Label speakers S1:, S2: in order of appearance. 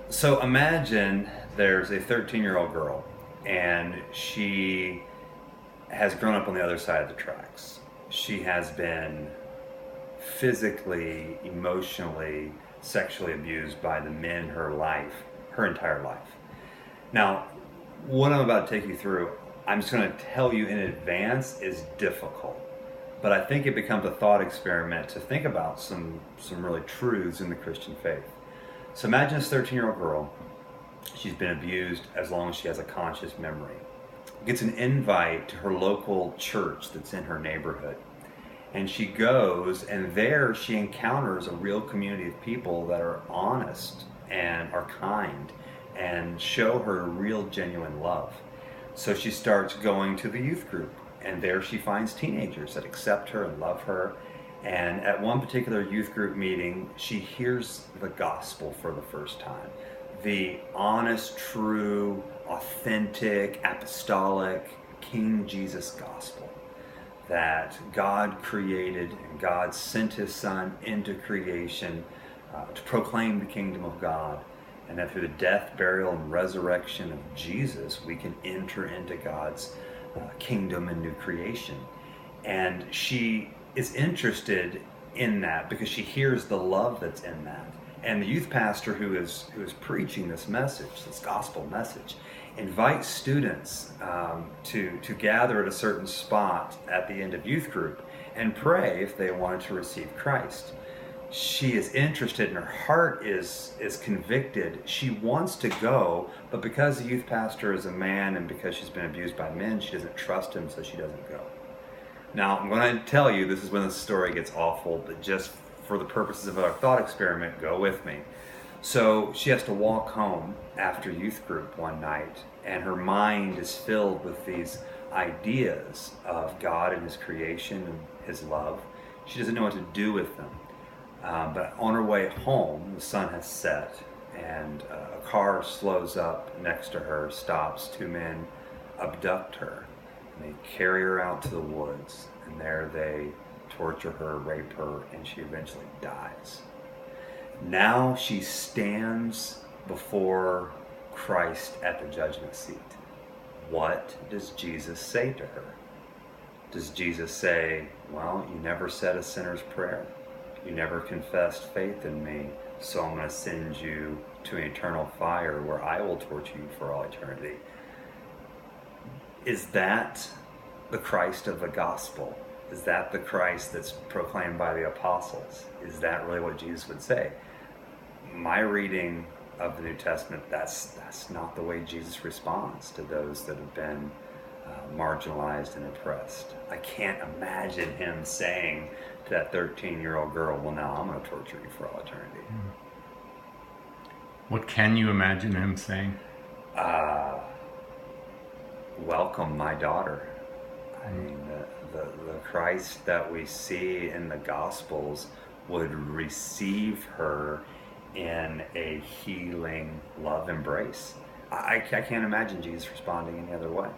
S1: So imagine there's a 13-year-old girl, and she has grown up on the other side of the tracks. She has been physically, emotionally, sexually abused by the men in her life, her entire life. Now, what I'm about to take you through, I'm just going to tell you in advance, is difficult. But I think it becomes a thought experiment to think about some really truths in the Christian faith. So imagine this 13-year-old girl. She's been abused as long as she has a conscious memory. Gets an invite to her local church that's in her neighborhood. And she goes, and there she encounters a real community of people that are honest and are kind and show her real genuine love. So she starts going to the youth group, and there she finds teenagers that accept her and love her. And at one particular youth group meeting, she hears the gospel for the first time. The honest, true, authentic, apostolic King Jesus gospel. That God created and God sent His Son into creation to proclaim the kingdom of God. And that through the death, burial, and resurrection of Jesus, we can enter into God's kingdom and new creation. And she is interested in that because she hears the love that's in that. And the youth pastor who is preaching this message, this gospel message, invites students to gather at a certain spot at the end of youth group and pray if they wanted to receive Christ. She is interested and her heart is convicted. She wants to go, but because the youth pastor is a man and because she's been abused by men, she doesn't trust him, so she doesn't go. Now, I'm going to tell you, this is when the story gets awful, but just for the purposes of our thought experiment, go with me. So she has to walk home after youth group one night, and her mind is filled with these ideas of God and His creation and His love. She doesn't know what to do with them. But on her way home, the sun has set, and a car slows up next to her, stops. Two men abduct her, and they carry her out to the woods, and there they torture her, rape her, and she eventually dies. Now she stands before Christ at the judgment seat. What does Jesus say to her? Does Jesus say, well, you never said a sinner's prayer. You never confessed faith in me, so I'm going to send you to an eternal fire where I will torture you for all eternity. Is that the Christ of the gospel? Is that the Christ that's proclaimed by the apostles? Is that really what Jesus would say? My reading of the New Testament, that's not the way Jesus responds to those that have been marginalized and oppressed. I can't imagine Him saying to that 13-year-old girl, well, now I'm going to torture you for all eternity.
S2: What can you imagine Him saying?
S1: Welcome, my daughter. I mean, the Christ that we see in the Gospels would receive her in a healing love embrace. I can't imagine Jesus responding any other way.